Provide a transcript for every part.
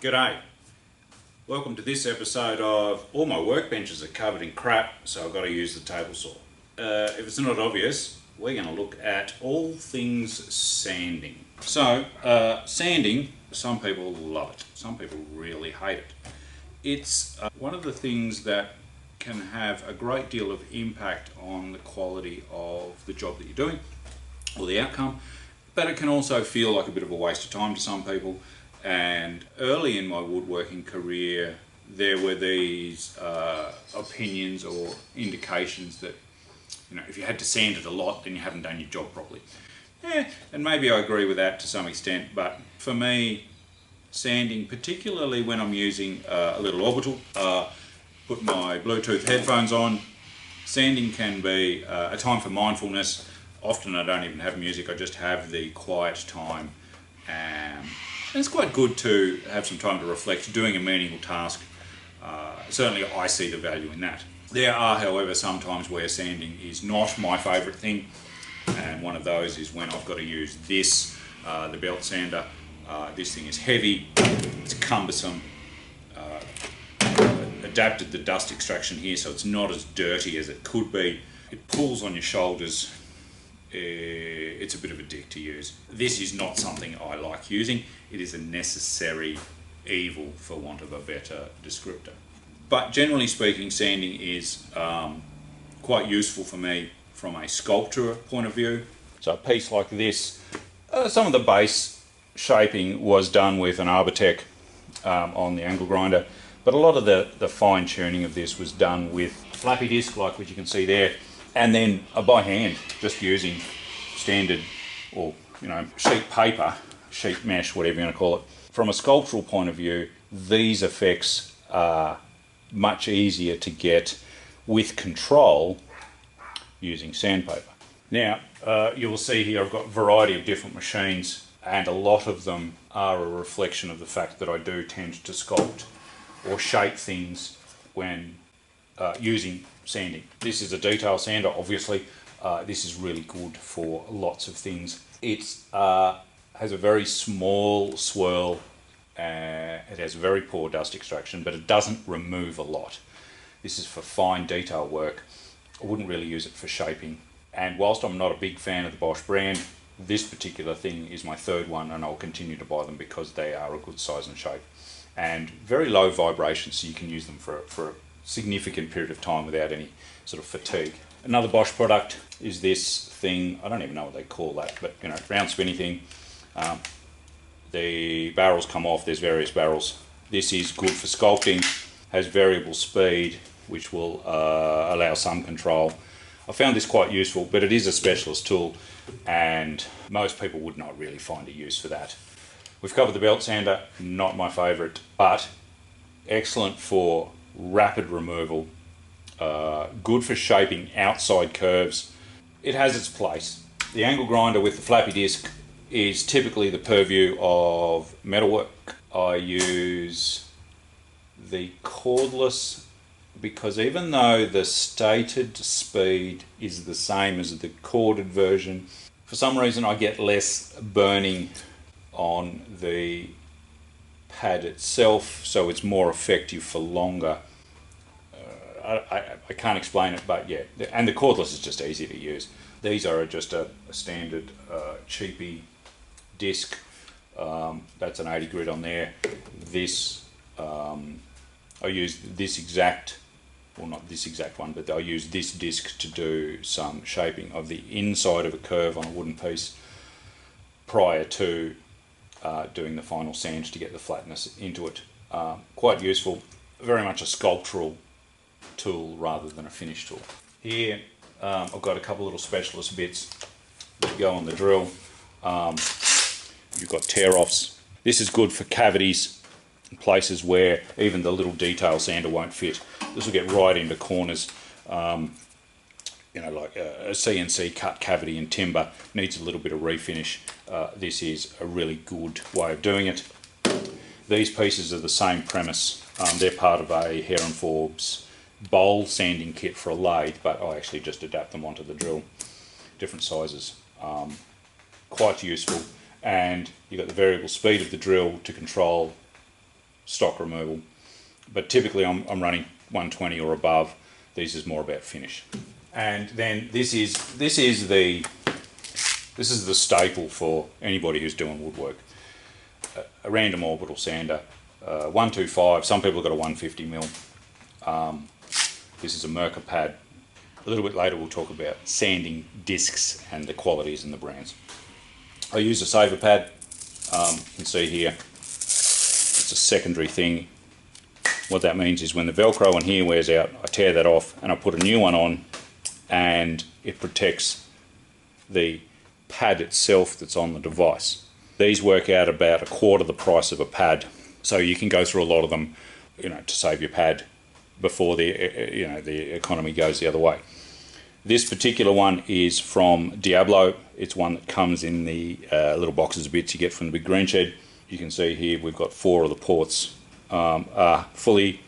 G'day. Welcome to this episode of all my workbenches are covered in crap, so I've got to use the table saw. If it's not obvious, we're going to look at all things sanding. So, sanding, some people love it, some people really hate it. It's one of the things that can have a great deal of impact on the quality of the job that you're doing or the outcome, but it can also feel like a bit of a waste of time to some people. And early in my woodworking career, there were these opinions or indications that, you know, if you had to sand it a lot, then you haven't done your job properly. And maybe I agree with that to some extent, but for me, sanding, particularly when I'm using a little orbital, put my Bluetooth headphones on, sanding can be a time for mindfulness. Often I don't even have music, I just have the quiet time. And it's quite good to have some time to reflect, doing a meaningful task. Certainly I see the value in that. There are, however, some times where sanding is not my favourite thing, and one of those is when I've got to use this, the belt sander. This thing is heavy, it's cumbersome. Adapted the dust extraction here so it's not as dirty as it could be. It pulls on your shoulders. It's a bit of a dick to use. This is not something I like using. It is a necessary evil, for want of a better descriptor. But generally speaking, sanding is quite useful for me from a sculpture point of view. So a piece like this, some of the base shaping was done with an Arbortech on the angle grinder, but a lot of the fine tuning of this was done with flappy disc, like what you can see there, and then by hand, just using standard, or sheet paper, sheet mesh, whatever you want to call it. From a sculptural point of view, these effects are much easier to get with control using sandpaper. Now, you will see here I've got a variety of different machines, and a lot of them are a reflection of the fact that I do tend to sculpt or shape things when using sanding. This is a detail sander, obviously. This is really good for lots of things. It has a very small swirl, it has very poor dust extraction, but it doesn't remove a lot. This is for fine detail work. I wouldn't really use it for shaping. And whilst I'm not a big fan of the Bosch brand, this particular thing is my third one, and I'll continue to buy them because they are a good size and shape. And very low vibration, so you can use them for a significant period of time without any sort of fatigue. Another Bosch product is this thing, I don't even know what they call that, but round spinny thing. The barrels come off, there's various barrels. This is good for sculpting, has variable speed, which will allow some control. I found this quite useful, but it is a specialist tool, and most people would not really find a use for that. We've covered the belt sander, not my favourite, but excellent for rapid removal, good for shaping outside curves. It has its place. The angle grinder with the flappy disc is typically the purview of metalwork. I use the cordless because even though the stated speed is the same as the corded version, for some reason I get less burning on the pad itself, so it's more effective for longer. I can't explain it, but yeah, and the cordless is just easy to use. These are just a standard cheapy disc. That's an 80 grit on there. This I use this exact, well, not this exact one, but I use this disc to do some shaping of the inside of a curve on a wooden piece prior to doing the final sand to get the flatness into it. Quite useful, very much a sculptural tool rather than a finish tool. Here I've got a couple little specialist bits that go on the drill. You've got tear-offs. This is good for cavities, places where even the little detail sander won't fit. This will get right into corners. Like a CNC cut cavity in timber needs a little bit of refinish. This is a really good way of doing it. These pieces are the same premise. They're part of a Hare and Forbes bowl sanding kit for a lathe, but I actually just adapt them onto the drill. Different sizes. Quite useful. And you've got the variable speed of the drill to control stock removal, but typically I'm running 120 or above. This is more about finish. And then this is the staple for anybody who's doing woodwork. A random orbital sander, 125. Some people have got a 150 mil. This is a Mirka pad. A little bit later we'll talk about sanding discs and the qualities and the brands. I use a saver pad. You can see here, it's a secondary thing. What that means is when the Velcro in here wears out, I tear that off and I put a new one on, and it protects the pad itself that's on the device. These work out about a quarter the price of a pad, so you can go through a lot of them, to save your pad before the economy goes the other way. This particular one is from Diablo. It's one that comes in the little boxes of bits you get from the big green shed. You can see here we've got 4 of the ports are fully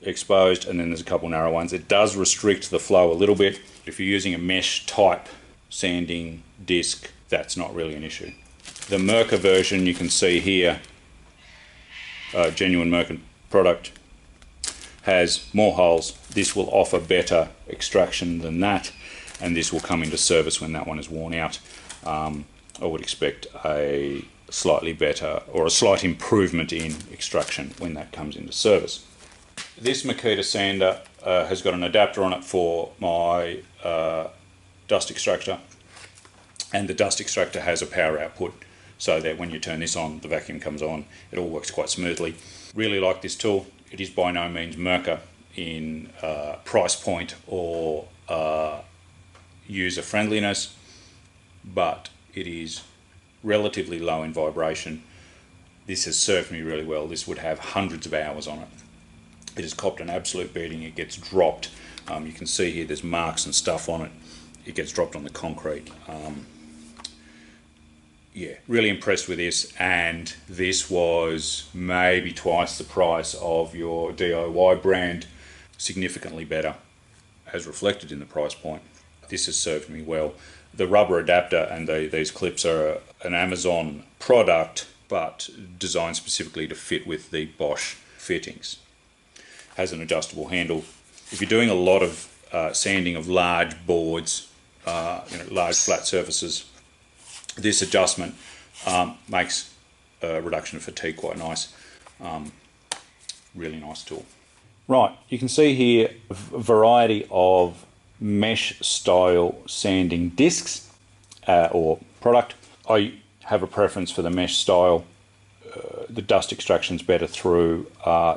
exposed, and then there's a couple narrow ones. It does restrict the flow a little bit. If you're using a mesh type sanding disc, that's not really an issue. The Mirka version, you can see here, genuine Mirka product, has more holes. This will offer better extraction than that, and this will come into service when that one is worn out. I would expect a slightly better or a slight improvement in extraction when that comes into service. This Makita sander has got an adapter on it for my dust extractor, and the dust extractor has a power output, so that when you turn this on, the vacuum comes on. It all works quite smoothly. Really like this tool. It is by no means Mirka in price point or user friendliness, but it is relatively low in vibration. This has served me really well. This would have hundreds of hours on it. It has copped an absolute beating. It gets dropped. You can see here there's marks and stuff on it. It gets dropped on the concrete. Yeah, really impressed with this, and this was maybe twice the price of your DIY brand. Significantly better, as reflected in the price point. This has served me well. The rubber adapter and these clips are an Amazon product, but designed specifically to fit with the Bosch fittings. Has an adjustable handle. If you're doing a lot of sanding of large boards, large flat surfaces, this adjustment makes a reduction of fatigue quite nice. Really nice tool. Right, you can see here a variety of mesh style sanding discs or product. I have a preference for the mesh style. The dust extraction's better through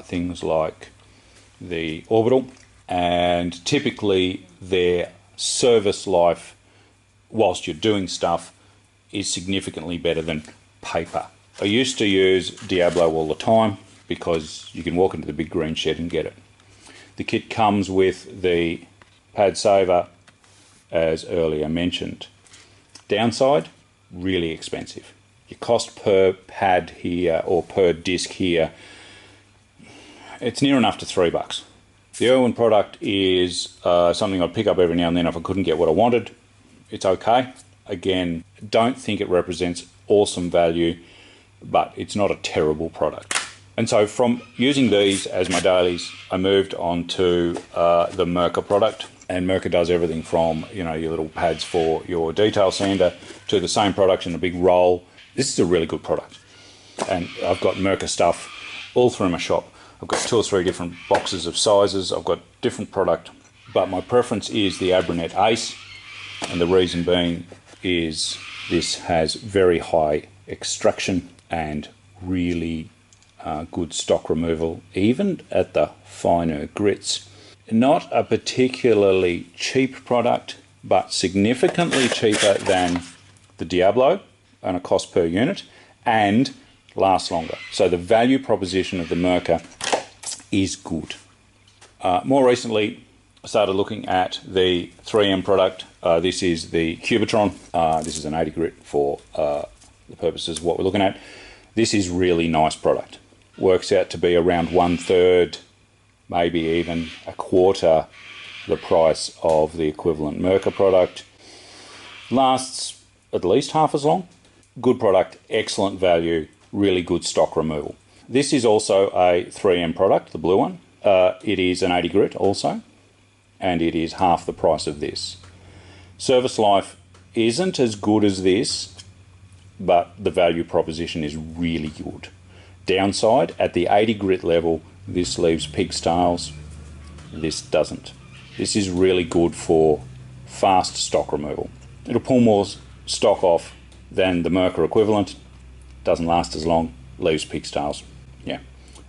things like the orbital, and typically their service life whilst you're doing stuff is significantly better than paper. I used to use Diablo all the time because you can walk into the big green shed and get it. The kit comes with the pad saver, as earlier mentioned. Downside, really expensive. Your cost per pad here or per disc here, it's near enough to $3. The Irwin product is something I'd pick up every now and then if I couldn't get what I wanted. It's okay. Again, don't think it represents awesome value, but it's not a terrible product. And so from using these as my dailies, I moved on to the Mirka product. And Mirka does everything from your little pads for your detail sander to the same product in a big roll. This is a really good product. And I've got Mirka stuff all through my shop. I've got 2 or 3 different boxes of sizes. I've got different product, but my preference is the Abranet Ace, and the reason being is this has very high extraction and really good stock removal, even at the finer grits. Not a particularly cheap product, but significantly cheaper than the Diablo on a cost per unit, and lasts longer. So the value proposition of the Mirka is good. More recently, I started looking at the 3M product. This is the Cubitron. This is an 80 grit for the purposes of what we're looking at. This is really nice product. Works out to be around 1/3, maybe even a quarter the price of the equivalent Mirka product. Lasts at least half as long. Good product, excellent value, really good stock removal. This is also a 3M product, the blue one. It is an 80 grit also, and it is half the price of this. Service life isn't as good as this, but the value proposition is really good. Downside, at the 80 grit level, this leaves pigtails. This doesn't. This is really good for fast stock removal. It'll pull more stock off than the Merkur equivalent. Doesn't last as long, leaves pigtails. Yeah,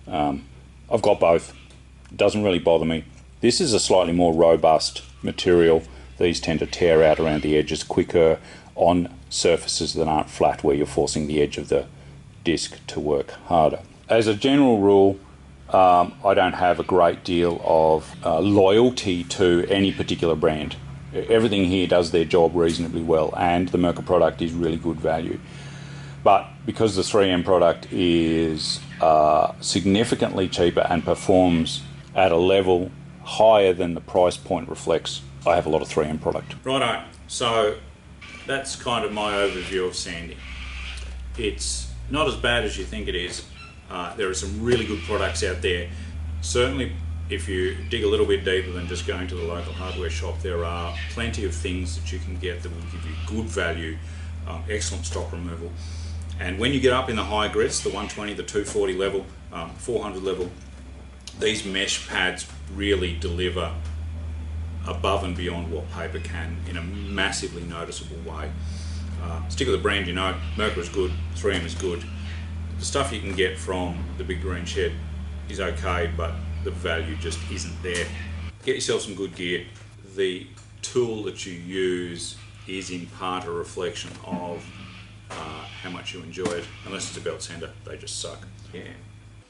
I've got both. Doesn't really bother me. This is a slightly more robust material. These tend to tear out around the edges quicker on surfaces that aren't flat, where you're forcing the edge of the disc to work harder. As a general rule, I don't have a great deal of loyalty to any particular brand. Everything here does their job reasonably well, and the Merkur product is really good value. But because the 3M product is significantly cheaper and performs at a level higher than the price point reflects, I have a lot of 3M product. Righto, so that's kind of my overview of sanding. It's not as bad as you think it is. There are some really good products out there. Certainly, if you dig a little bit deeper than just going to the local hardware shop, there are plenty of things that you can get that will give you good value, excellent stock removal. And when you get up in the high grits, the 120, the 240 level, 400 level, these mesh pads really deliver above and beyond what paper can in a massively noticeable way. Stick with the brand you know. Merkur is good, 3M is good. The stuff you can get from the Big Green Shed is okay, but the value just isn't there. Get yourself some good gear. The tool that you use is in part a reflection of how much you enjoy it. Unless it's a belt sander, they just suck. Yeah.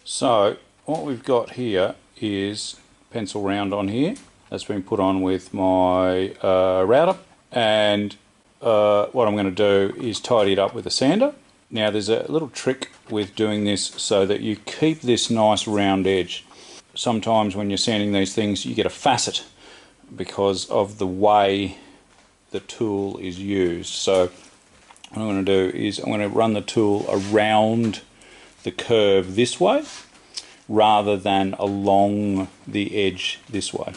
So what we've got here is pencil round on here. That's been put on with my router, and what I'm going to do is tidy it up with a sander. Now there's a little trick with doing this so that you keep this nice round edge. Sometimes when you're sanding these things you get a facet because of the way the tool is used. So what I'm going to do is I'm going to run the tool around the curve this way rather than along the edge this way.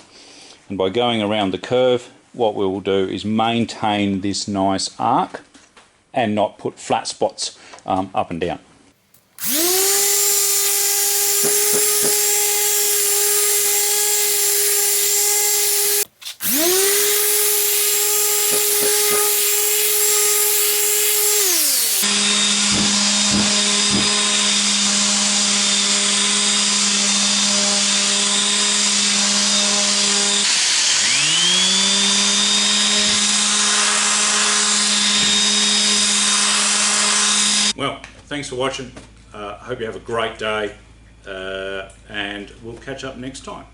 And by going around the curve, what we will do is maintain this nice arc and not put flat spots up and down. Well, thanks for watching. I hope you have a great day, and we'll catch up next time.